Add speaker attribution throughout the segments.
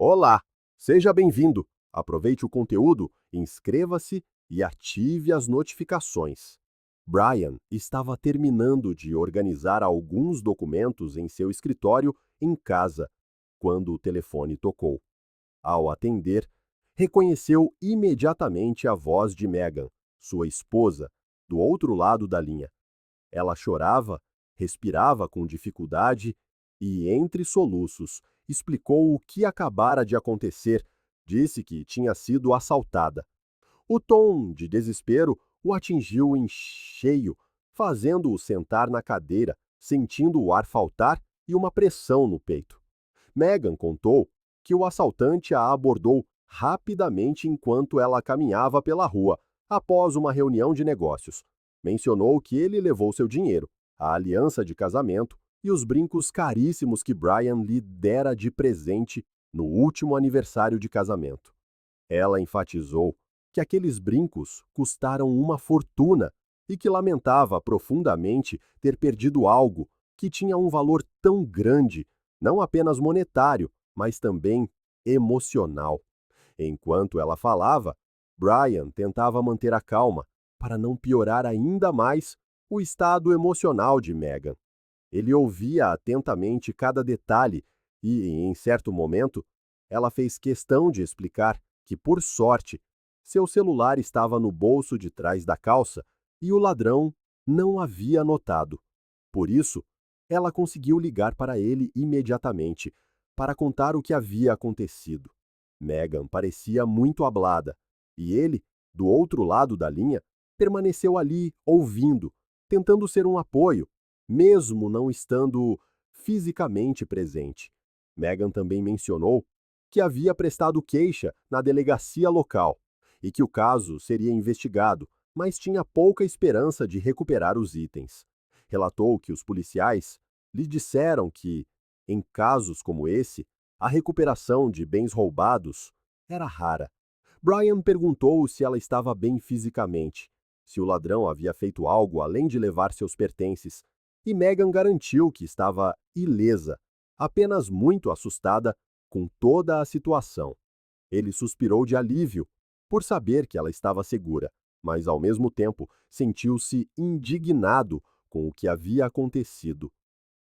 Speaker 1: Olá, seja bem-vindo. Aproveite o conteúdo, inscreva-se e ative as notificações. Brian estava terminando de organizar alguns documentos em seu escritório em casa quando o telefone tocou. Ao atender, reconheceu imediatamente a voz de Megan, sua esposa, do outro lado da linha. Ela chorava, respirava com dificuldade e, entre soluços, explicou o que acabara de acontecer. Disse que tinha sido assaltada. O tom de desespero o atingiu em cheio, fazendo-o sentar na cadeira, sentindo o ar faltar e uma pressão no peito. Megan contou que o assaltante a abordou rapidamente enquanto ela caminhava pela rua, após uma reunião de negócios. Mencionou que ele levou seu dinheiro, a aliança de casamento e os brincos caríssimos que Brian lhe dera de presente no último aniversário de casamento. Ela enfatizou que aqueles brincos custaram uma fortuna e que lamentava profundamente ter perdido algo que tinha um valor tão grande, não apenas monetário, mas também emocional. Enquanto ela falava, Brian tentava manter a calma para não piorar ainda mais o estado emocional de Megan. Ele ouvia atentamente cada detalhe e, em certo momento, ela fez questão de explicar que, por sorte, seu celular estava no bolso de trás da calça e o ladrão não havia notado. Por isso, ela conseguiu ligar para ele imediatamente para contar o que havia acontecido. Megan parecia muito abalada e ele, do outro lado da linha, permaneceu ali ouvindo, tentando ser um apoio, mesmo não estando fisicamente presente. Megan também mencionou que havia prestado queixa na delegacia local e que o caso seria investigado, mas tinha pouca esperança de recuperar os itens. Relatou que os policiais lhe disseram que, em casos como esse, a recuperação de bens roubados era rara. Brian perguntou se ela estava bem fisicamente, se o ladrão havia feito algo além de levar seus pertences, e Megan garantiu que estava ilesa, apenas muito assustada com toda a situação. Ele suspirou de alívio por saber que ela estava segura, mas ao mesmo tempo sentiu-se indignado com o que havia acontecido.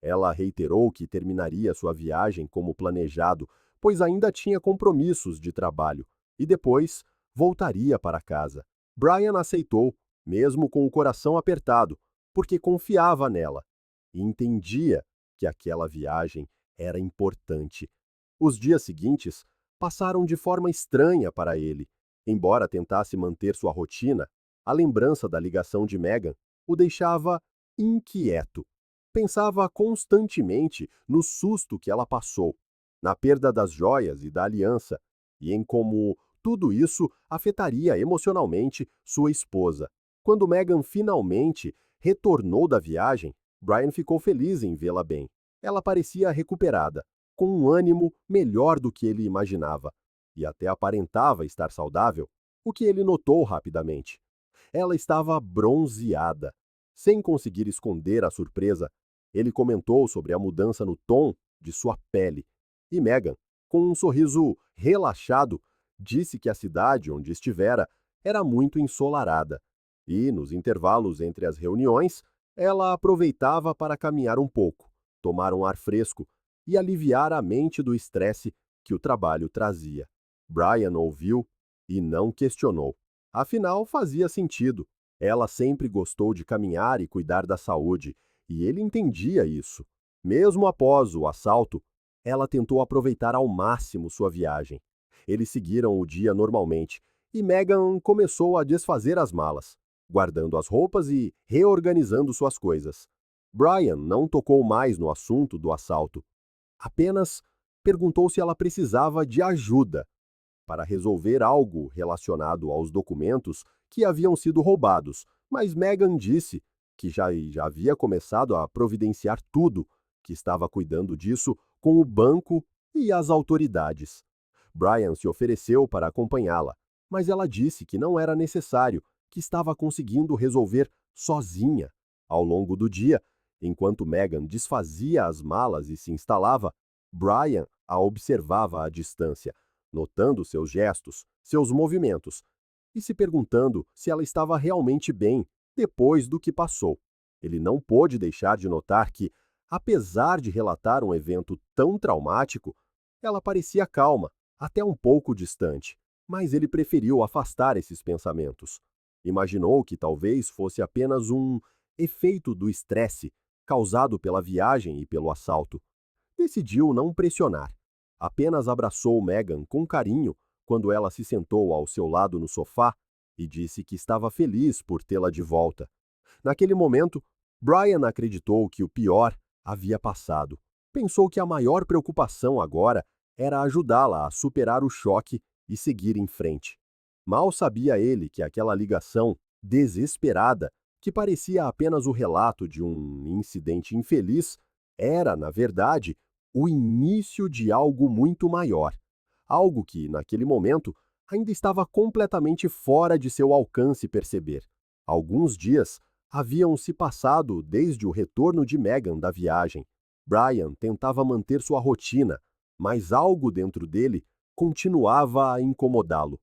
Speaker 1: Ela reiterou que terminaria sua viagem como planejado, pois ainda tinha compromissos de trabalho, e depois voltaria para casa. Brian aceitou, mesmo com o coração apertado, porque confiava nela e entendia que aquela viagem era importante. Os dias seguintes passaram de forma estranha para ele. Embora tentasse manter sua rotina, a lembrança da ligação de Megan o deixava inquieto. Pensava constantemente no susto que ela passou, na perda das joias e da aliança, e em como tudo isso afetaria emocionalmente sua esposa. Quando Megan finalmente retornou da viagem, Brian ficou feliz em vê-la bem. Ela parecia recuperada, com um ânimo melhor do que ele imaginava, e até aparentava estar saudável, o que ele notou rapidamente. Ela estava bronzeada. Sem conseguir esconder a surpresa, ele comentou sobre a mudança no tom de sua pele, e Megan, com um sorriso relaxado, disse que a cidade onde estivera era muito ensolarada, e, nos intervalos entre as reuniões, ela aproveitava para caminhar um pouco, tomar um ar fresco e aliviar a mente do estresse que o trabalho trazia. Brian ouviu e não questionou. Afinal, fazia sentido. Ela sempre gostou de caminhar e cuidar da saúde, e ele entendia isso. Mesmo após o assalto, ela tentou aproveitar ao máximo sua viagem. Eles seguiram o dia normalmente, e Megan começou a desfazer as malas, guardando as roupas e reorganizando suas coisas. Brian não tocou mais no assunto do assalto. Apenas perguntou se ela precisava de ajuda para resolver algo relacionado aos documentos que haviam sido roubados, mas Megan disse que já havia começado a providenciar tudo, que estava cuidando disso com o banco e as autoridades. Brian se ofereceu para acompanhá-la, mas ela disse que não era necessário, que estava conseguindo resolver sozinha. Ao longo do dia, enquanto Megan desfazia as malas e se instalava, Brian a observava à distância, notando seus gestos, seus movimentos, e se perguntando se ela estava realmente bem depois do que passou. Ele não pôde deixar de notar que, apesar de relatar um evento tão traumático, ela parecia calma, até um pouco distante, mas ele preferiu afastar esses pensamentos. Imaginou que talvez fosse apenas um efeito do estresse causado pela viagem e pelo assalto. Decidiu não pressionar. Apenas abraçou Megan com carinho quando ela se sentou ao seu lado no sofá e disse que estava feliz por tê-la de volta. Naquele momento, Brian acreditou que o pior havia passado. Pensou que a maior preocupação agora era ajudá-la a superar o choque e seguir em frente. Mal sabia ele que aquela ligação desesperada, que parecia apenas o relato de um incidente infeliz, era, na verdade, o início de algo muito maior. Algo que, naquele momento, ainda estava completamente fora de seu alcance perceber. Alguns dias haviam se passado desde o retorno de Megan da viagem. Brian tentava manter sua rotina, mas algo dentro dele continuava a incomodá-lo.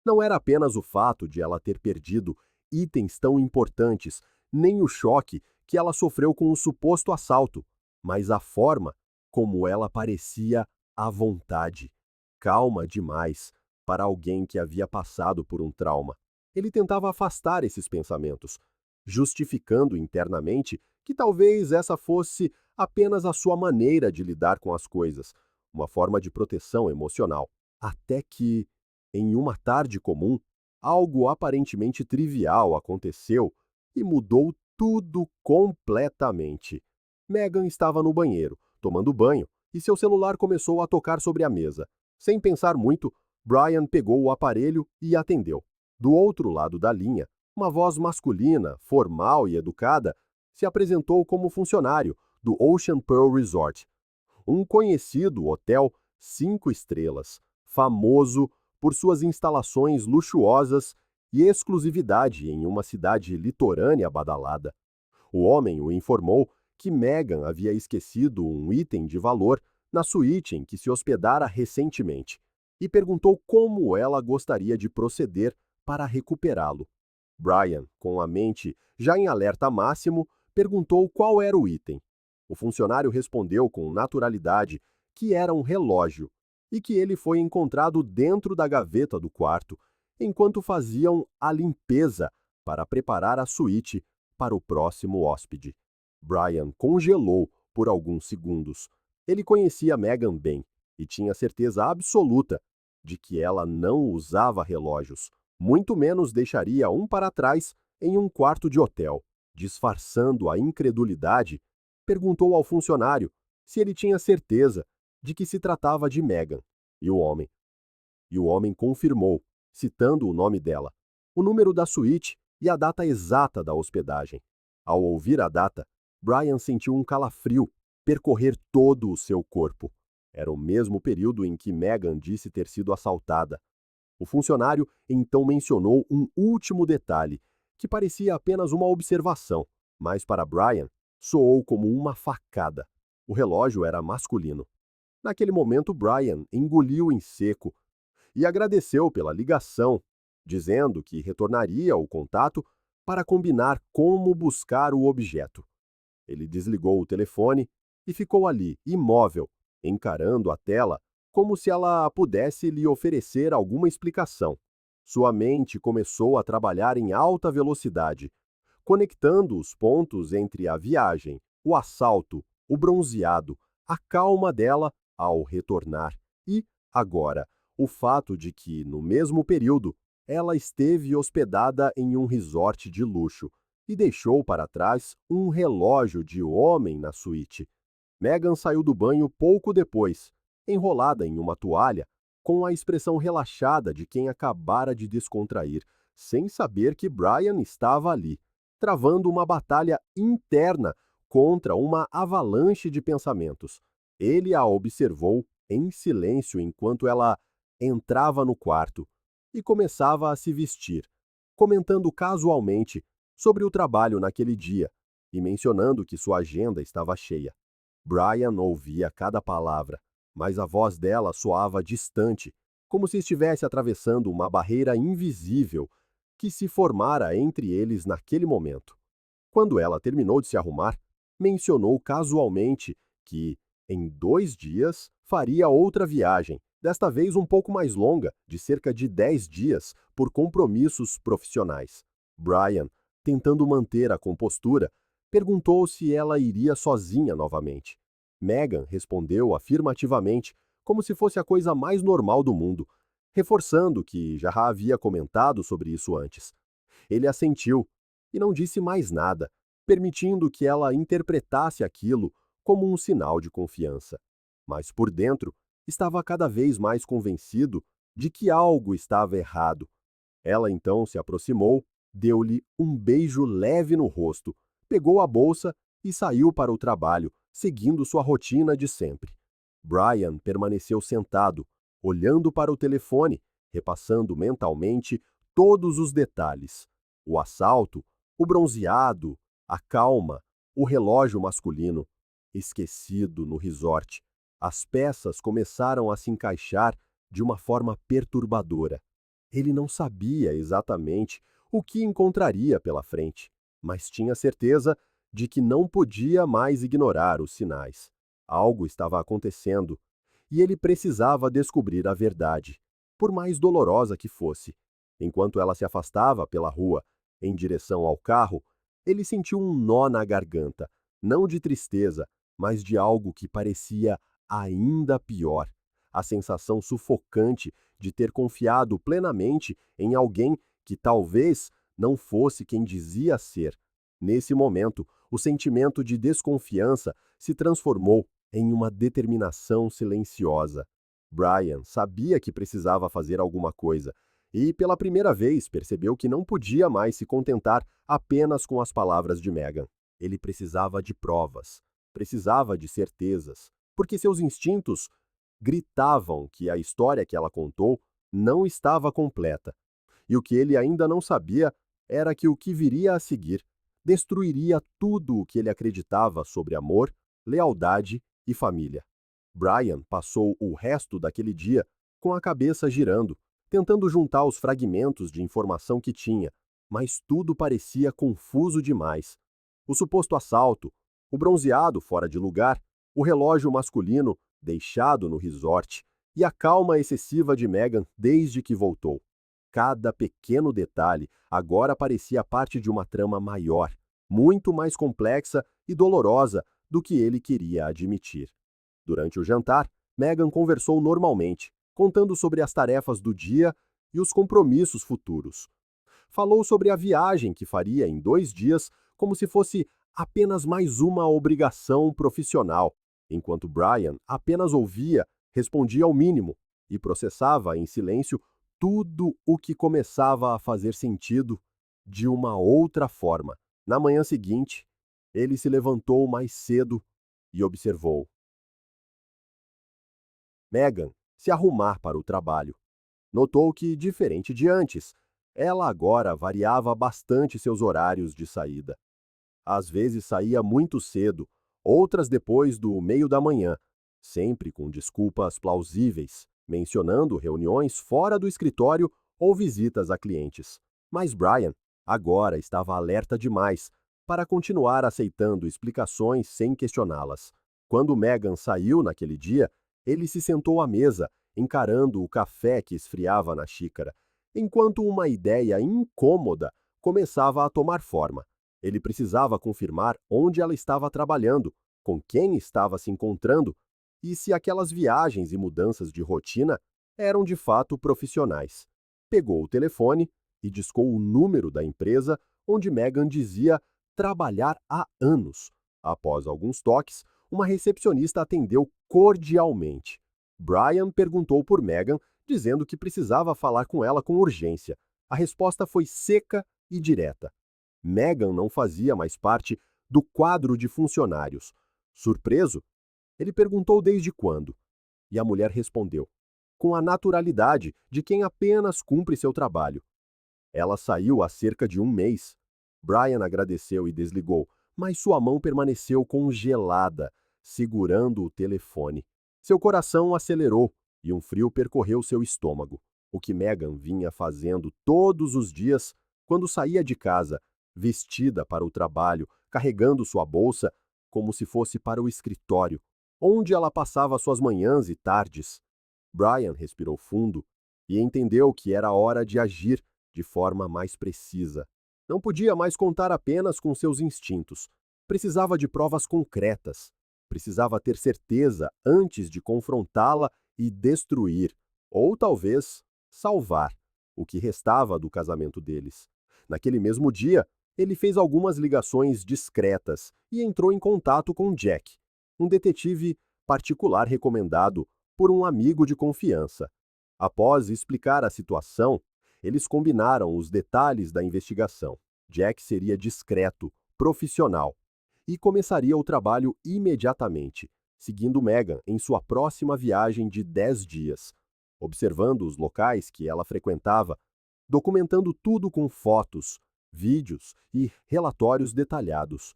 Speaker 1: Não era apenas o fato de ela ter perdido itens tão importantes, nem o choque que ela sofreu com o suposto assalto, mas a forma como ela parecia à vontade, calma demais para alguém que havia passado por um trauma. Ele tentava afastar esses pensamentos, justificando internamente que talvez essa fosse apenas a sua maneira de lidar com as coisas, uma forma de proteção emocional. Até que, em uma tarde comum, algo aparentemente trivial aconteceu e mudou tudo completamente. Megan estava no banheiro, tomando banho, e seu celular começou a tocar sobre a mesa. Sem pensar muito, Brian pegou o aparelho e atendeu. Do outro lado da linha, uma voz masculina, formal e educada, se apresentou como funcionário do Ocean Pearl Resort, um conhecido hotel 5 estrelas, famoso por suas instalações luxuosas e exclusividade em uma cidade litorânea badalada. O homem o informou que Megan havia esquecido um item de valor na suíte em que se hospedara recentemente e perguntou como ela gostaria de proceder para recuperá-lo. Brian, com a mente já em alerta máximo, perguntou qual era o item. O funcionário respondeu com naturalidade que era um relógio e que ele foi encontrado dentro da gaveta do quarto enquanto faziam a limpeza para preparar a suíte para o próximo hóspede. Brian congelou por alguns segundos. Ele conhecia Megan bem e tinha certeza absoluta de que ela não usava relógios, muito menos deixaria um para trás em um quarto de hotel. Disfarçando a incredulidade, perguntou ao funcionário se ele tinha certeza de que se tratava de Megan e o homem. E o homem confirmou, citando o nome dela, o número da suíte e a data exata da hospedagem. Ao ouvir a data, Brian sentiu um calafrio percorrer todo o seu corpo. Era o mesmo período em que Megan disse ter sido assaltada. O funcionário então mencionou um último detalhe, que parecia apenas uma observação, mas para Brian soou como uma facada. O relógio era masculino. Naquele momento, Brian engoliu em seco e agradeceu pela ligação, dizendo que retornaria o contato para combinar como buscar o objeto. Ele desligou o telefone e ficou ali, imóvel, encarando a tela como se ela pudesse lhe oferecer alguma explicação. Sua mente começou a trabalhar em alta velocidade, conectando os pontos entre a viagem, o assalto, o bronzeado, a calma dela ao retornar e, agora, o fato de que, no mesmo período, ela esteve hospedada em um resort de luxo e deixou para trás um relógio de homem na suíte. Megan saiu do banho pouco depois, enrolada em uma toalha, com a expressão relaxada de quem acabara de descontrair, sem saber que Brian estava ali, travando uma batalha interna contra uma avalanche de pensamentos. Ele a observou em silêncio enquanto ela entrava no quarto e começava a se vestir, comentando casualmente sobre o trabalho naquele dia e mencionando que sua agenda estava cheia. Brian ouvia cada palavra, mas a voz dela soava distante, como se estivesse atravessando uma barreira invisível que se formara entre eles naquele momento. Quando ela terminou de se arrumar, mencionou casualmente que, em 2 dias, faria outra viagem, desta vez um pouco mais longa, de cerca de 10 dias, por compromissos profissionais. Brian, tentando manter a compostura, perguntou se ela iria sozinha novamente. Megan respondeu afirmativamente, como se fosse a coisa mais normal do mundo, reforçando que já havia comentado sobre isso antes. Ele assentiu e não disse mais nada, permitindo que ela interpretasse aquilo como um sinal de confiança. Mas por dentro, estava cada vez mais convencido de que algo estava errado. Ela então se aproximou, deu-lhe um beijo leve no rosto, pegou a bolsa e saiu para o trabalho, seguindo sua rotina de sempre. Brian permaneceu sentado, olhando para o telefone, repassando mentalmente todos os detalhes: o assalto, o bronzeado, a calma, o relógio masculino. Esquecido no resort, as peças começaram a se encaixar de uma forma perturbadora. Ele não sabia exatamente o que encontraria pela frente, mas tinha certeza de que não podia mais ignorar os sinais. Algo estava acontecendo e ele precisava descobrir a verdade, por mais dolorosa que fosse. Enquanto ela se afastava pela rua, em direção ao carro, ele sentiu um nó na garganta, não de tristeza, mas de algo que parecia ainda pior. A sensação sufocante de ter confiado plenamente em alguém que talvez não fosse quem dizia ser. Nesse momento, o sentimento de desconfiança se transformou em uma determinação silenciosa. Brian sabia que precisava fazer alguma coisa e, pela primeira vez, percebeu que não podia mais se contentar apenas com as palavras de Megan. Ele precisava de provas, precisava de certezas, porque seus instintos gritavam que a história que ela contou não estava completa. E o que ele ainda não sabia era que o que viria a seguir destruiria tudo o que ele acreditava sobre amor, lealdade e família. Brian passou o resto daquele dia com a cabeça girando, tentando juntar os fragmentos de informação que tinha, mas tudo parecia confuso demais. O suposto assalto, o bronzeado fora de lugar, o relógio masculino deixado no resort e a calma excessiva de Megan desde que voltou. Cada pequeno detalhe agora parecia parte de uma trama maior, muito mais complexa e dolorosa do que ele queria admitir. Durante o jantar, Megan conversou normalmente, contando sobre as tarefas do dia e os compromissos futuros. Falou sobre a viagem que faria em 2 dias, como se fosse apenas mais uma obrigação profissional, enquanto Brian apenas ouvia, respondia ao mínimo e processava em silêncio tudo o que começava a fazer sentido de uma outra forma. Na manhã seguinte, ele se levantou mais cedo e observou Megan se arrumar para o trabalho. Notou que, diferente de antes, ela agora variava bastante seus horários de saída. Às vezes saía muito cedo, outras depois do meio da manhã, sempre com desculpas plausíveis, mencionando reuniões fora do escritório ou visitas a clientes. Mas Brian agora estava alerta demais para continuar aceitando explicações sem questioná-las. Quando Megan saiu naquele dia, ele se sentou à mesa, encarando o café que esfriava na xícara, enquanto uma ideia incômoda começava a tomar forma. Ele precisava confirmar onde ela estava trabalhando, com quem estava se encontrando e se aquelas viagens e mudanças de rotina eram de fato profissionais. Pegou o telefone e discou o número da empresa onde Megan dizia trabalhar há anos. Após alguns toques, uma recepcionista atendeu cordialmente. Brian perguntou por Megan, dizendo que precisava falar com ela com urgência. A resposta foi seca e direta. Megan não fazia mais parte do quadro de funcionários. Surpreso, ele perguntou desde quando. E a mulher respondeu, com a naturalidade de quem apenas cumpre seu trabalho. Ela saiu há cerca de 1 mês. Brian agradeceu e desligou, mas sua mão permaneceu congelada, segurando o telefone. Seu coração acelerou e um frio percorreu seu estômago. O que Megan vinha fazendo todos os dias quando saía de casa, vestida para o trabalho, carregando sua bolsa como se fosse para o escritório, onde ela passava suas manhãs e tardes. Brian respirou fundo e entendeu que era hora de agir de forma mais precisa. Não podia mais contar apenas com seus instintos. Precisava de provas concretas. Precisava ter certeza antes de confrontá-la e destruir, ou talvez salvar, o que restava do casamento deles. Naquele mesmo dia, ele fez algumas ligações discretas e entrou em contato com Jack, um detetive particular recomendado por um amigo de confiança. Após explicar a situação, eles combinaram os detalhes da investigação. Jack seria discreto, profissional, e começaria o trabalho imediatamente, seguindo Megan em sua próxima viagem de 10 dias, observando os locais que ela frequentava, documentando tudo com fotos, vídeos e relatórios detalhados.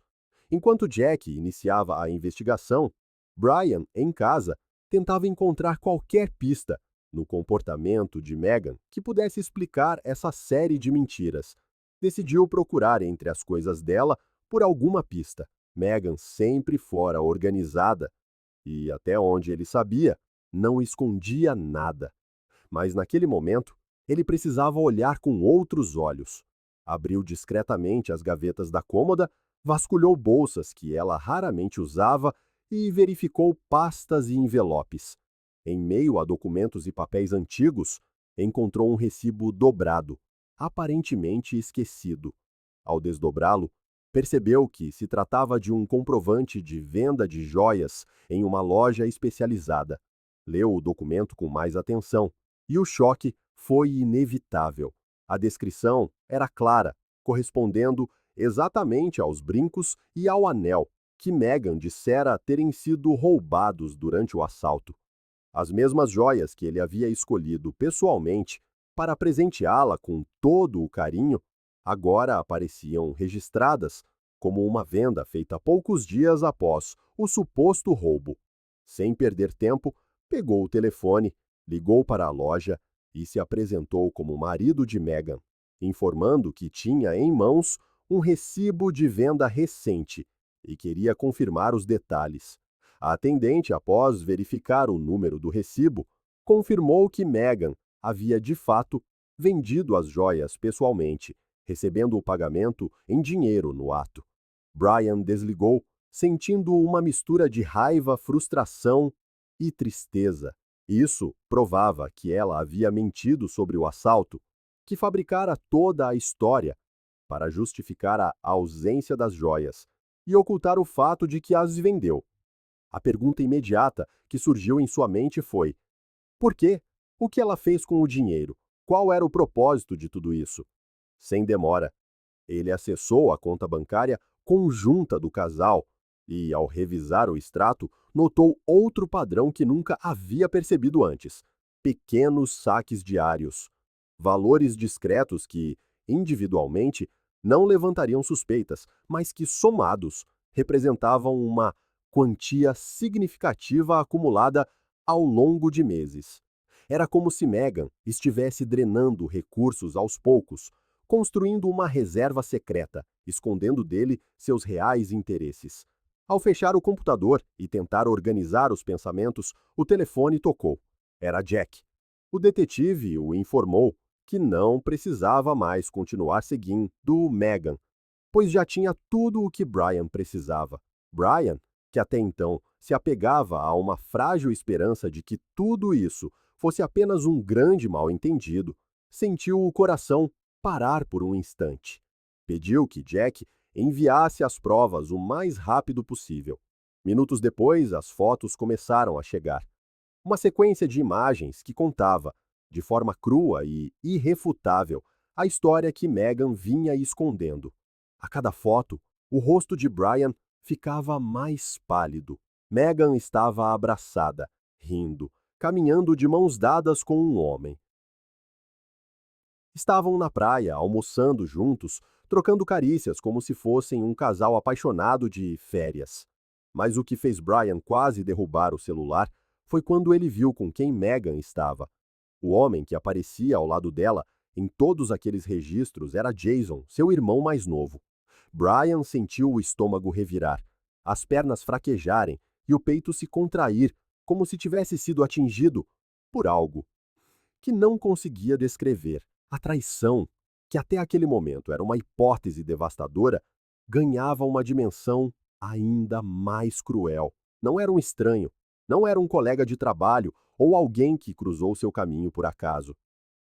Speaker 1: Enquanto Jack iniciava a investigação, Brian, em casa, tentava encontrar qualquer pista no comportamento de Megan que pudesse explicar essa série de mentiras. Decidiu procurar entre as coisas dela por alguma pista. Megan sempre fora organizada e, até onde ele sabia, não escondia nada. Mas naquele momento, ele precisava olhar com outros olhos. Abriu discretamente as gavetas da cômoda, vasculhou bolsas que ela raramente usava e verificou pastas e envelopes. Em meio a documentos e papéis antigos, encontrou um recibo dobrado, aparentemente esquecido. Ao desdobrá-lo, percebeu que se tratava de um comprovante de venda de joias em uma loja especializada. Leu o documento com mais atenção, e o choque foi inevitável. A descrição era clara, correspondendo exatamente aos brincos e ao anel que Megan dissera terem sido roubados durante o assalto. As mesmas joias que ele havia escolhido pessoalmente para presenteá-la com todo o carinho, agora apareciam registradas como uma venda feita poucos dias após o suposto roubo. Sem perder tempo, pegou o telefone, ligou para a loja e se apresentou como marido de Megan, informando que tinha em mãos um recibo de venda recente e queria confirmar os detalhes. A atendente, após verificar o número do recibo, confirmou que Megan havia de fato vendido as joias pessoalmente, recebendo o pagamento em dinheiro no ato. Brian desligou, sentindo uma mistura de raiva, frustração e tristeza. Isso provava que ela havia mentido sobre o assalto, que fabricara toda a história para justificar a ausência das joias e ocultar o fato de que as vendeu. A pergunta imediata que surgiu em sua mente foi: por quê? O que ela fez com o dinheiro? Qual era o propósito de tudo isso? Sem demora, ele acessou a conta bancária conjunta do casal e, ao revisar o extrato, notou outro padrão que nunca havia percebido antes: pequenos saques diários. Valores discretos que, individualmente, não levantariam suspeitas, mas que, somados, representavam uma quantia significativa acumulada ao longo de meses. Era como se Megan estivesse drenando recursos aos poucos, construindo uma reserva secreta, escondendo dele seus reais interesses. Ao fechar o computador e tentar organizar os pensamentos, o telefone tocou. Era Jack. O detetive o informou que não precisava mais continuar seguindo Megan, pois já tinha tudo o que Brian precisava. Brian, que até então se apegava a uma frágil esperança de que tudo isso fosse apenas um grande mal-entendido, sentiu o coração parar por um instante. Pediu que Jack enviasse as provas o mais rápido possível. Minutos depois, as fotos começaram a chegar. Uma sequência de imagens que contava, de forma crua e irrefutável, a história que Megan vinha escondendo. A cada foto, o rosto de Brian ficava mais pálido. Megan estava abraçada, rindo, caminhando de mãos dadas com um homem. Estavam na praia, almoçando juntos, trocando carícias como se fossem um casal apaixonado de férias. Mas o que fez Brian quase derrubar o celular foi quando ele viu com quem Megan estava. O homem que aparecia ao lado dela em todos aqueles registros era Jason, seu irmão mais novo. Brian sentiu o estômago revirar, as pernas fraquejarem e o peito se contrair, como se tivesse sido atingido por algo que não conseguia descrever. A traição, que até aquele momento era uma hipótese devastadora, ganhava uma dimensão ainda mais cruel. Não era um estranho, não era um colega de trabalho ou alguém que cruzou seu caminho por acaso.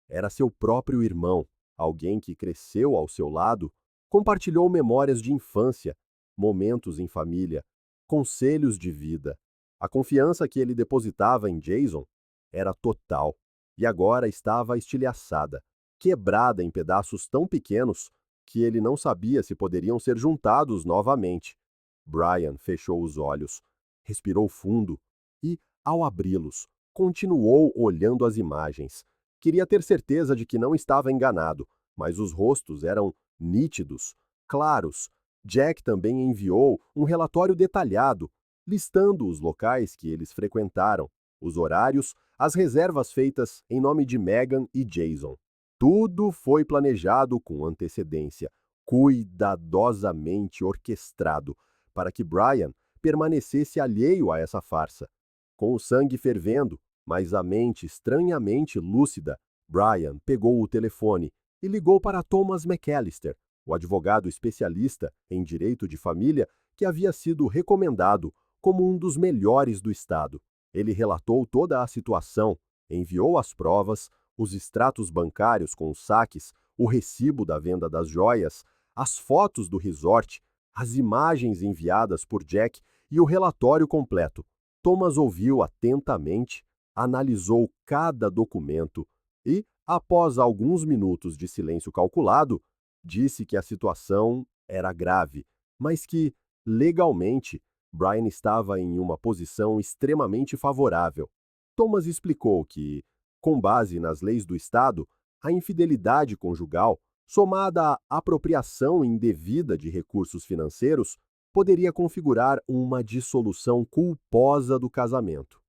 Speaker 1: Era seu próprio irmão, alguém que cresceu ao seu lado, compartilhou memórias de infância, momentos em família, conselhos de vida. A confiança que ele depositava em Jason era total e agora estava estilhaçada, quebrada em pedaços tão pequenos que ele não sabia se poderiam ser juntados novamente. Brian fechou os olhos, respirou fundo e, ao abri-los, continuou olhando as imagens. Queria ter certeza de que não estava enganado, mas os rostos eram nítidos, claros. Jack também enviou um relatório detalhado, listando os locais que eles frequentaram, os horários, as reservas feitas em nome de Megan e Jason. Tudo foi planejado com antecedência, cuidadosamente orquestrado, para que Brian permanecesse alheio a essa farsa. Com o sangue fervendo, mas a mente estranhamente lúcida, Brian pegou o telefone e ligou para Thomas McAllister, o advogado especialista em direito de família que havia sido recomendado como um dos melhores do estado. Ele relatou toda a situação, enviou as provas, os extratos bancários com os saques, o recibo da venda das joias, as fotos do resort, as imagens enviadas por Jack e o relatório completo. Thomas ouviu atentamente, analisou cada documento e, após alguns minutos de silêncio calculado, disse que a situação era grave, mas que, legalmente, Brian estava em uma posição extremamente favorável. Thomas explicou que, com base nas leis do Estado, a infidelidade conjugal, somada à apropriação indevida de recursos financeiros, poderia configurar uma dissolução culposa do casamento.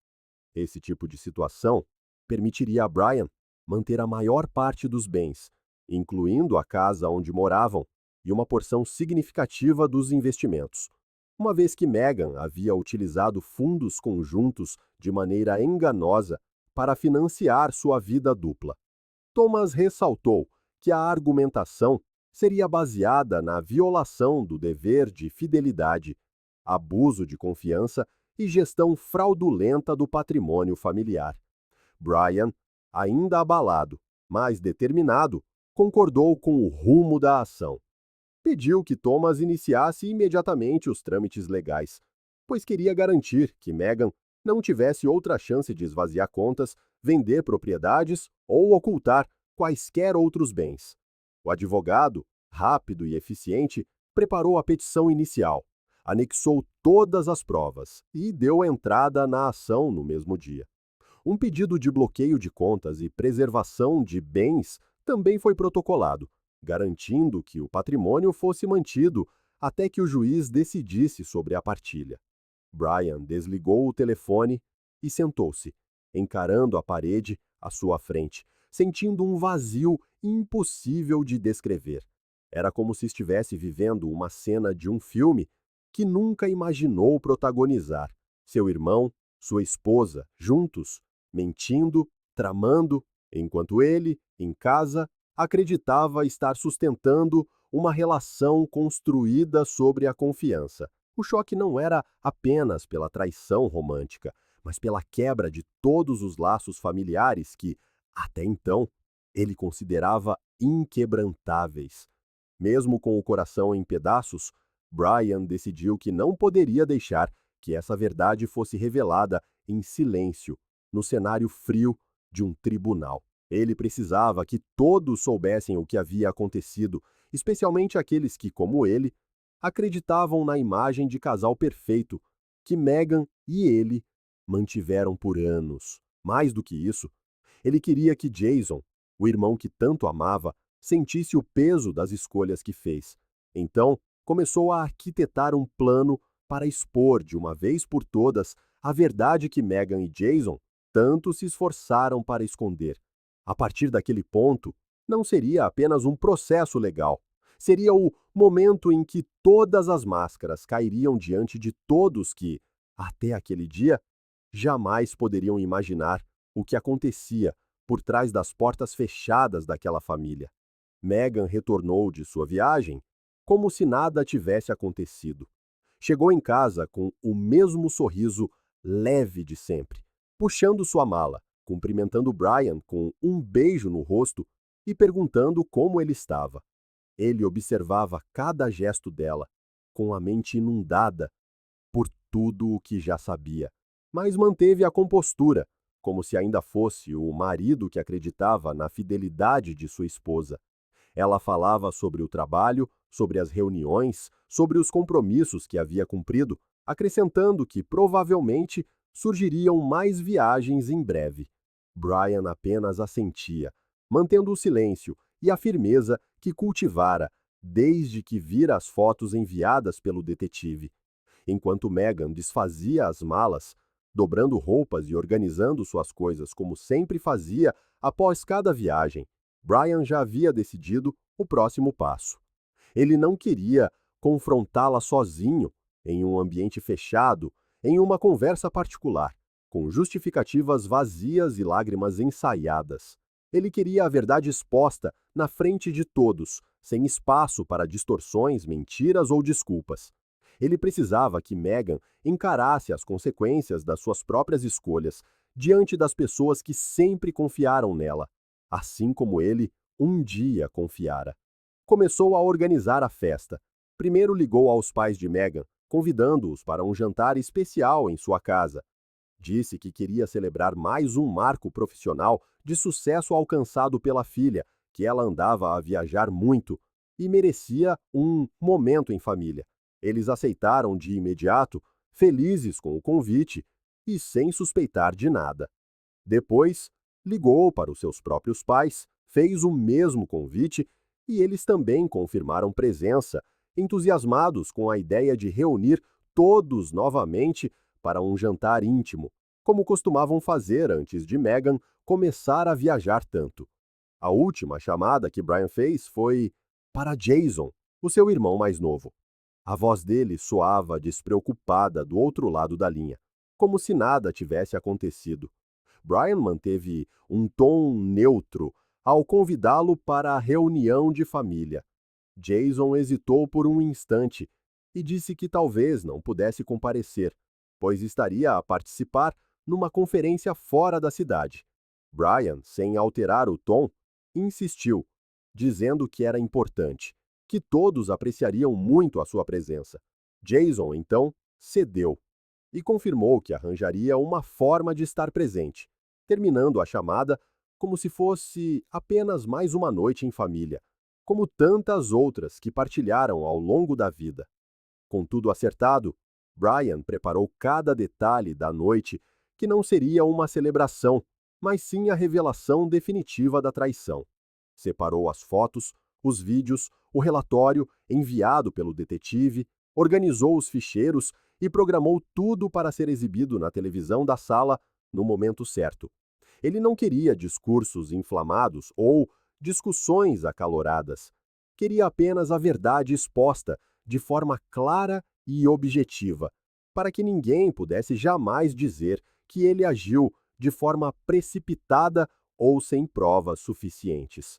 Speaker 1: Esse tipo de situação permitiria a Brian manter a maior parte dos bens, incluindo a casa onde moravam e uma porção significativa dos investimentos, uma vez que Megan havia utilizado fundos conjuntos de maneira enganosa para financiar sua vida dupla. Thomas ressaltou que a argumentação seria baseada na violação do dever de fidelidade, abuso de confiança e gestão fraudulenta do patrimônio familiar. Brian, ainda abalado, mas determinado, concordou com o rumo da ação. Pediu que Thomas iniciasse imediatamente os trâmites legais, pois queria garantir que Megan não tivesse outra chance de esvaziar contas, vender propriedades ou ocultar quaisquer outros bens. O advogado, rápido e eficiente, preparou a petição inicial, anexou todas as provas e deu entrada na ação no mesmo dia. Um pedido de bloqueio de contas e preservação de bens também foi protocolado, garantindo que o patrimônio fosse mantido até que o juiz decidisse sobre a partilha. Brian desligou o telefone e sentou-se, encarando a parede à sua frente, sentindo um vazio impossível de descrever. Era como se estivesse vivendo uma cena de um filme que nunca imaginou protagonizar. Seu irmão, sua esposa, juntos, mentindo, tramando, enquanto ele, em casa, acreditava estar sustentando uma relação construída sobre a confiança. O choque não era apenas pela traição romântica, mas pela quebra de todos os laços familiares que, até então, ele considerava inquebrantáveis. Mesmo com o coração em pedaços, Brian decidiu que não poderia deixar que essa verdade fosse revelada em silêncio, no cenário frio de um tribunal. Ele precisava que todos soubessem o que havia acontecido, especialmente aqueles que, como ele, acreditavam na imagem de casal perfeito que Megan e ele mantiveram por anos. Mais do que isso, ele queria que Jason, o irmão que tanto amava, sentisse o peso das escolhas que fez. Então, começou a arquitetar um plano para expor de uma vez por todas a verdade que Meghan e Jason tanto se esforçaram para esconder. A partir daquele ponto, não seria apenas um processo legal. Seria o momento em que todas as máscaras cairiam diante de todos que, até aquele dia, jamais poderiam imaginar o que acontecia por trás das portas fechadas daquela família. Meghan retornou de sua viagem como se nada tivesse acontecido. Chegou em casa com o mesmo sorriso leve de sempre, puxando sua mala, cumprimentando Brian com um beijo no rosto e perguntando como ele estava. Ele observava cada gesto dela, com a mente inundada por tudo o que já sabia, mas manteve a compostura, como se ainda fosse o marido que acreditava na fidelidade de sua esposa. Ela falava sobre o trabalho, sobre as reuniões, sobre os compromissos que havia cumprido, acrescentando que provavelmente surgiriam mais viagens em breve. Brian apenas assentia, mantendo o silêncio e a firmeza que cultivara desde que vira as fotos enviadas pelo detetive. Enquanto Meghan desfazia as malas, dobrando roupas e organizando suas coisas como sempre fazia após cada viagem, Brian já havia decidido o próximo passo. Ele não queria confrontá-la sozinho, em um ambiente fechado, em uma conversa particular, com justificativas vazias e lágrimas ensaiadas. Ele queria a verdade exposta na frente de todos, sem espaço para distorções, mentiras ou desculpas. Ele precisava que Meghan encarasse as consequências das suas próprias escolhas diante das pessoas que sempre confiaram nela, assim como ele um dia confiara. Começou a organizar a festa. Primeiro ligou aos pais de Meghan, convidando-os para um jantar especial em sua casa. Disse que queria celebrar mais um marco profissional de sucesso alcançado pela filha, que ela andava a viajar muito e merecia um momento em família. Eles aceitaram de imediato, felizes com o convite e sem suspeitar de nada. Depois, ligou para os seus próprios pais, fez o mesmo convite e eles também confirmaram presença, entusiasmados com a ideia de reunir todos novamente para um jantar íntimo, como costumavam fazer antes de Meghan começar a viajar tanto. A última chamada que Brian fez foi para Jason, o seu irmão mais novo. A voz dele soava despreocupada do outro lado da linha, como se nada tivesse acontecido. Brian manteve um tom neutro ao convidá-lo para a reunião de família. Jason hesitou por um instante e disse que talvez não pudesse comparecer, pois estaria a participar numa conferência fora da cidade. Brian, sem alterar o tom, insistiu, dizendo que era importante, que todos apreciariam muito a sua presença. Jason, então, cedeu e confirmou que arranjaria uma forma de estar presente, terminando a chamada como se fosse apenas mais uma noite em família, como tantas outras que partilharam ao longo da vida. Com tudo acertado, Brian preparou cada detalhe da noite que não seria uma celebração, mas sim a revelação definitiva da traição. Separou as fotos, os vídeos, o relatório enviado pelo detetive, organizou os ficheiros e programou tudo para ser exibido na televisão da sala no momento certo. Ele não queria discursos inflamados ou discussões acaloradas. Queria apenas a verdade exposta de forma clara e objetiva, para que ninguém pudesse jamais dizer que ele agiu de forma precipitada ou sem provas suficientes.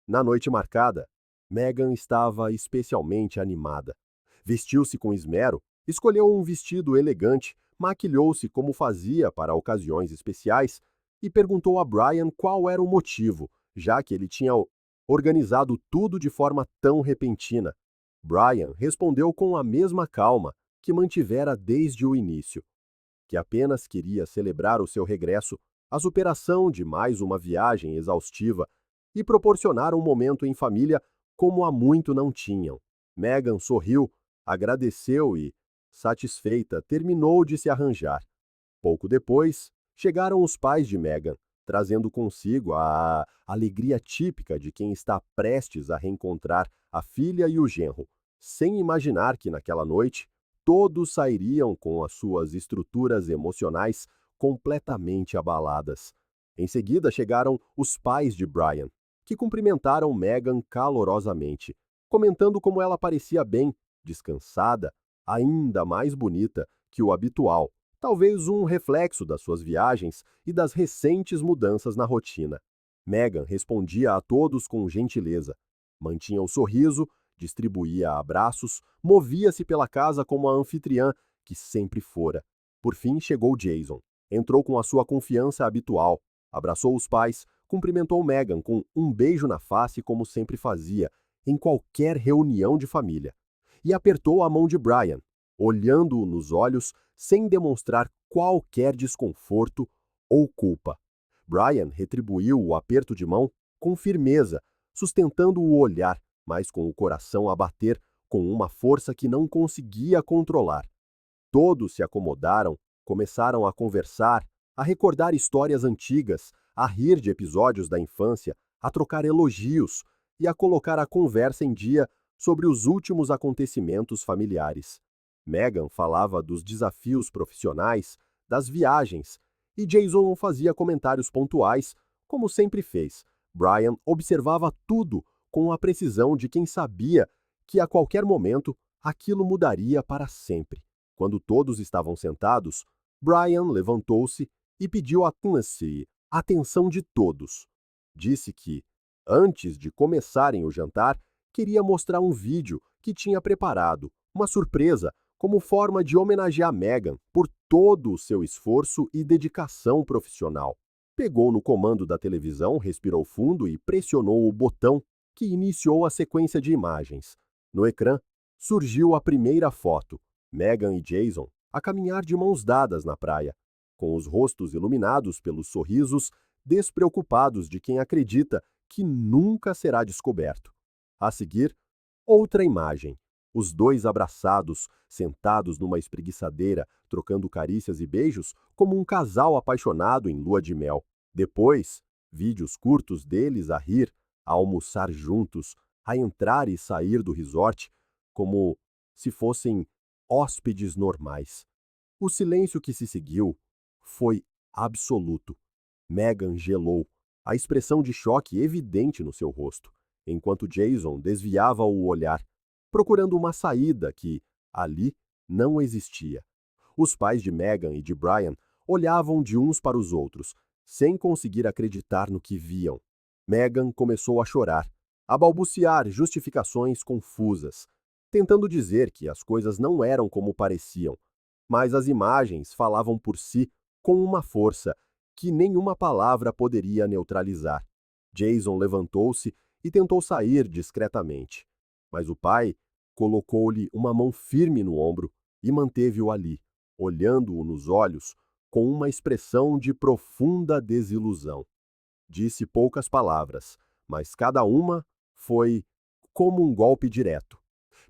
Speaker 1: Na noite marcada, Meghan estava especialmente animada. Vestiu-se com esmero, escolheu um vestido elegante, maquilhou-se como fazia para ocasiões especiais e perguntou a Brian qual era o motivo, já que ele tinha organizado tudo de forma tão repentina. Brian respondeu com a mesma calma que mantivera desde o início, que apenas queria celebrar o seu regresso, a superação de mais uma viagem exaustiva e proporcionar um momento em família como há muito não tinham. Meghan sorriu, agradeceu e, satisfeita, terminou de se arranjar. Pouco depois, chegaram os pais de Meghan, trazendo consigo a alegria típica de quem está prestes a reencontrar a filha e o genro, sem imaginar que naquela noite todos sairiam com as suas estruturas emocionais completamente abaladas. Em seguida chegaram os pais de Brian, que cumprimentaram Meghan calorosamente, comentando como ela parecia bem, descansada, ainda mais bonita que o habitual, talvez um reflexo das suas viagens e das recentes mudanças na rotina. Meghan respondia a todos com gentileza, mantinha o sorriso, distribuía abraços, movia-se pela casa como a anfitriã que sempre fora. Por fim chegou Jason. Entrou com a sua confiança habitual, abraçou os pais, cumprimentou Meghan com um beijo na face como sempre fazia, em qualquer reunião de família, e apertou a mão de Brian, olhando-o nos olhos sem demonstrar qualquer desconforto ou culpa. Brian retribuiu o aperto de mão com firmeza, sustentando o olhar, mas com o coração a bater com uma força que não conseguia controlar. Todos se acomodaram, começaram a conversar, a recordar histórias antigas, a rir de episódios da infância, a trocar elogios e a colocar a conversa em dia sobre os últimos acontecimentos familiares. Meghan falava dos desafios profissionais, das viagens, e Jason fazia comentários pontuais, como sempre fez. Brian observava tudo com a precisão de quem sabia que a qualquer momento aquilo mudaria para sempre. Quando todos estavam sentados, Brian levantou-se e pediu a atenção de todos. Disse que, antes de começarem o jantar, queria mostrar um vídeo que tinha preparado, uma surpresa, como forma de homenagear Meghan por todo o seu esforço e dedicação profissional. Pegou no comando da televisão, respirou fundo e pressionou o botão que iniciou a sequência de imagens. No ecrã, surgiu a primeira foto, Meghan e Jason a caminhar de mãos dadas na praia, com os rostos iluminados pelos sorrisos despreocupados de quem acredita que nunca será descoberto. A seguir, outra imagem, os dois abraçados, sentados numa espreguiçadeira, trocando carícias e beijos como um casal apaixonado em lua de mel. Depois, vídeos curtos deles a rir, a almoçar juntos, a entrar e sair do resort, como se fossem hóspedes normais. O silêncio que se seguiu foi absoluto. Meghan gelou, a expressão de choque evidente no seu rosto, enquanto Jason desviava o olhar, procurando uma saída que, ali, não existia. Os pais de Meghan e de Brian olhavam de uns para os outros, sem conseguir acreditar no que viam. Meghan começou a chorar, a balbuciar justificações confusas, tentando dizer que as coisas não eram como pareciam, mas as imagens falavam por si com uma força que nenhuma palavra poderia neutralizar. Jason levantou-se e tentou sair discretamente, mas o pai colocou-lhe uma mão firme no ombro e manteve-o ali, olhando-o nos olhos com uma expressão de profunda desilusão. Disse poucas palavras, mas cada uma foi como um golpe direto.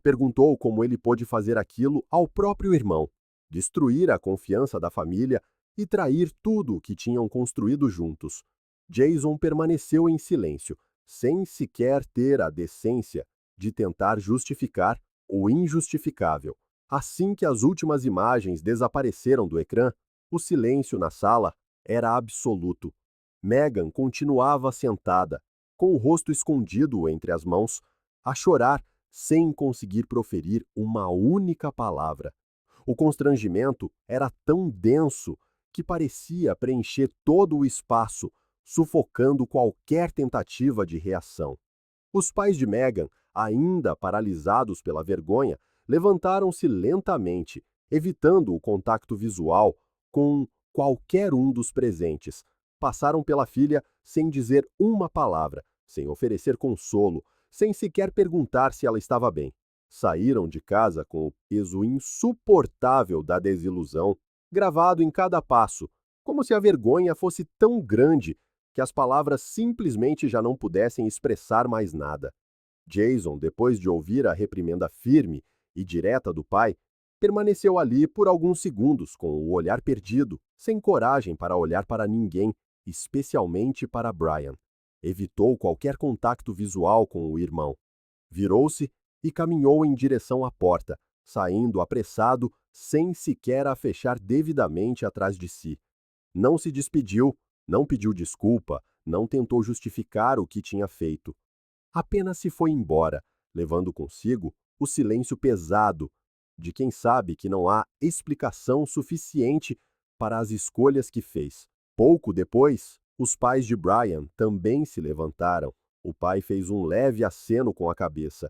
Speaker 1: Perguntou como ele pôde fazer aquilo ao próprio irmão, destruir a confiança da família e trair tudo o que tinham construído juntos. Jason permaneceu em silêncio, sem sequer ter a decência de tentar justificar o injustificável. Assim que as últimas imagens desapareceram do ecrã, o silêncio na sala era absoluto. Meghan continuava sentada, com o rosto escondido entre as mãos, a chorar sem conseguir proferir uma única palavra. O constrangimento era tão denso que parecia preencher todo o espaço, sufocando qualquer tentativa de reação. Os pais de Meghan, ainda paralisados pela vergonha, levantaram-se lentamente, evitando o contato visual com qualquer um dos presentes. Passaram pela filha sem dizer uma palavra, sem oferecer consolo, sem sequer perguntar se ela estava bem. Saíram de casa com o peso insuportável da desilusão, gravado em cada passo, como se a vergonha fosse tão grande que as palavras simplesmente já não pudessem expressar mais nada. Jason, depois de ouvir a reprimenda firme e direta do pai, permaneceu ali por alguns segundos com o olhar perdido, sem coragem para olhar para ninguém, especialmente para Brian. Evitou qualquer contato visual com o irmão. Virou-se e caminhou em direção à porta, saindo apressado, sem sequer a fechar devidamente atrás de si. Não se despediu, não pediu desculpa, não tentou justificar o que tinha feito. Apenas se foi embora, levando consigo o silêncio pesado de quem sabe que não há explicação suficiente para as escolhas que fez. Pouco depois, os pais de Brian também se levantaram. O pai fez um leve aceno com a cabeça,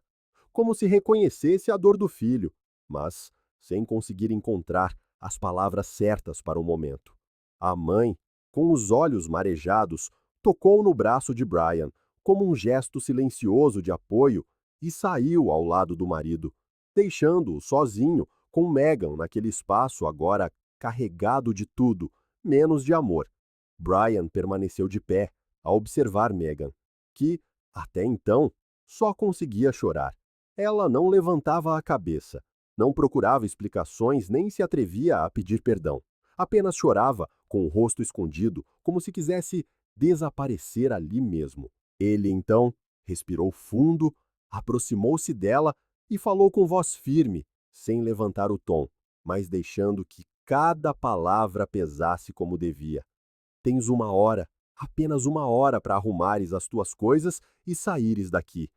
Speaker 1: como se reconhecesse a dor do filho, mas sem conseguir encontrar as palavras certas para o momento. A mãe, com os olhos marejados, tocou no braço de Brian, como um gesto silencioso de apoio, e saiu ao lado do marido, deixando-o sozinho com Megan naquele espaço agora carregado de tudo, menos de amor. Brian permaneceu de pé, a observar Megan, que, até então, só conseguia chorar. Ela não levantava a cabeça, não procurava explicações nem se atrevia a pedir perdão. Apenas chorava, com o rosto escondido, como se quisesse desaparecer ali mesmo. Ele, então, respirou fundo, aproximou-se dela e falou com voz firme, sem levantar o tom, mas deixando que cada palavra pesasse como devia. Tens uma hora, apenas uma hora para arrumares as tuas coisas e saíres daqui.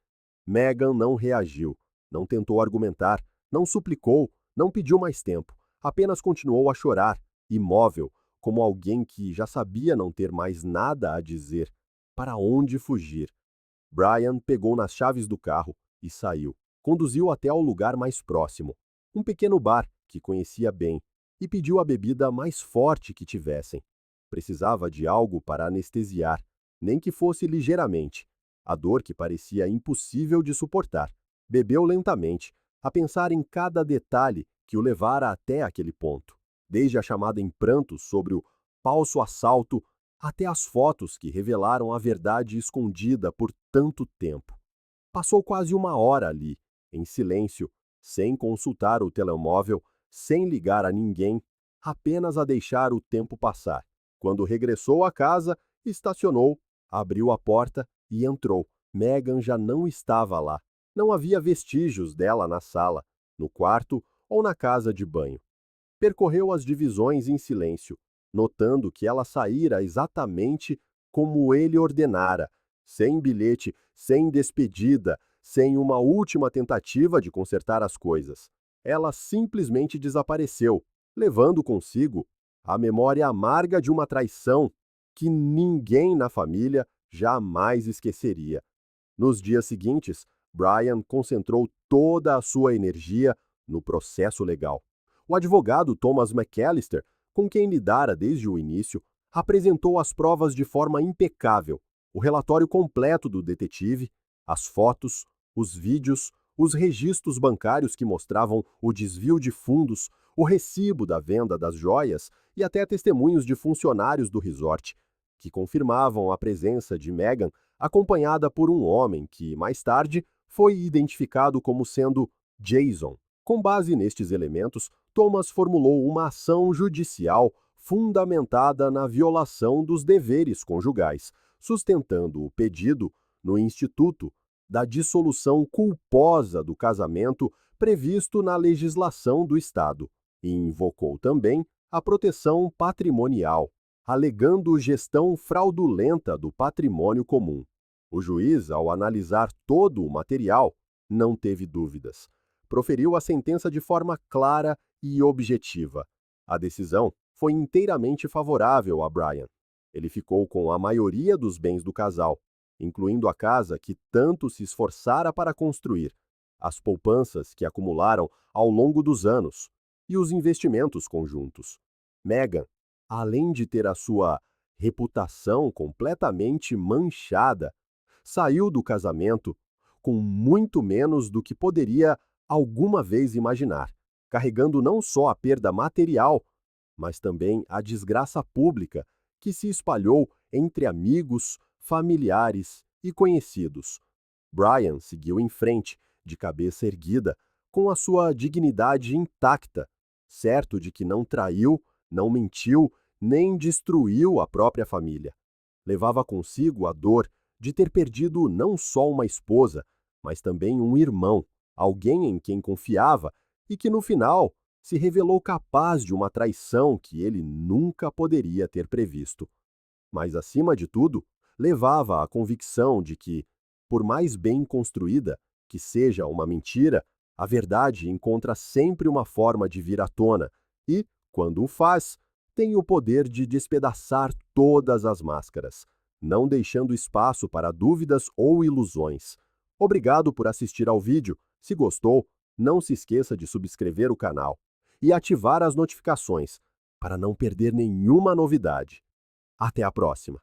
Speaker 1: Megan não reagiu, não tentou argumentar, não suplicou, não pediu mais tempo, apenas continuou a chorar, imóvel, como alguém que já sabia não ter mais nada a dizer. Para onde fugir? Brian pegou nas chaves do carro e saiu. Conduziu até ao lugar mais próximo, um pequeno bar que conhecia bem, e pediu a bebida mais forte que tivessem. Precisava de algo para anestesiar, nem que fosse ligeiramente. A dor que parecia impossível de suportar. Bebeu lentamente, a pensar em cada detalhe que o levara até aquele ponto. Desde a chamada em prantos sobre o falso assalto até as fotos que revelaram a verdade escondida por tanto tempo. Passou quase uma hora ali, em silêncio, sem consultar o telemóvel, sem ligar a ninguém, apenas a deixar o tempo passar. Quando regressou à casa, estacionou, abriu a porta e entrou. Megan já não estava lá. Não havia vestígios dela na sala, no quarto ou na casa de banho. Percorreu as divisões em silêncio, notando que ela saíra exatamente como ele ordenara, sem bilhete, sem despedida, sem uma última tentativa de consertar as coisas. Ela simplesmente desapareceu, levando consigo a memória amarga de uma traição que ninguém na família jamais esqueceria. Nos dias seguintes, Brian concentrou toda a sua energia no processo legal. O advogado Thomas McAllister, com quem lidara desde o início, apresentou as provas de forma impecável, o relatório completo do detetive, as fotos, os vídeos, os registros bancários que mostravam o desvio de fundos, o recibo da venda das joias e até testemunhos de funcionários do resort, que confirmavam a presença de Megan acompanhada por um homem que, mais tarde, foi identificado como sendo Jason. Com base nestes elementos, Thomas formulou uma ação judicial fundamentada na violação dos deveres conjugais, sustentando o pedido no Instituto da dissolução culposa do casamento previsto na legislação do Estado, e invocou também a proteção patrimonial, alegando gestão fraudulenta do patrimônio comum. O juiz, ao analisar todo o material, não teve dúvidas. Proferiu a sentença de forma clara e objetiva. A decisão foi inteiramente favorável a Brian. Ele ficou com a maioria dos bens do casal, incluindo a casa que tanto se esforçara para construir, as poupanças que acumularam ao longo dos anos e os investimentos conjuntos. Megan, além de ter a sua reputação completamente manchada, saiu do casamento com muito menos do que poderia alguma vez imaginar, carregando não só a perda material, mas também a desgraça pública que se espalhou entre amigos, familiares e conhecidos. Brian seguiu em frente, de cabeça erguida, com a sua dignidade intacta, certo de que não traiu, não mentiu, nem destruiu a própria família. Levava consigo a dor de ter perdido não só uma esposa, mas também um irmão, alguém em quem confiava e que no final se revelou capaz de uma traição que ele nunca poderia ter previsto. Mas, acima de tudo, levava à convicção de que, por mais bem construída que seja uma mentira, a verdade encontra sempre uma forma de vir à tona e, quando o faz, tem o poder de despedaçar todas as máscaras, não deixando espaço para dúvidas ou ilusões. Obrigado por assistir ao vídeo. Se gostou, não se esqueça de subscrever o canal e ativar as notificações para não perder nenhuma novidade. Até a próxima!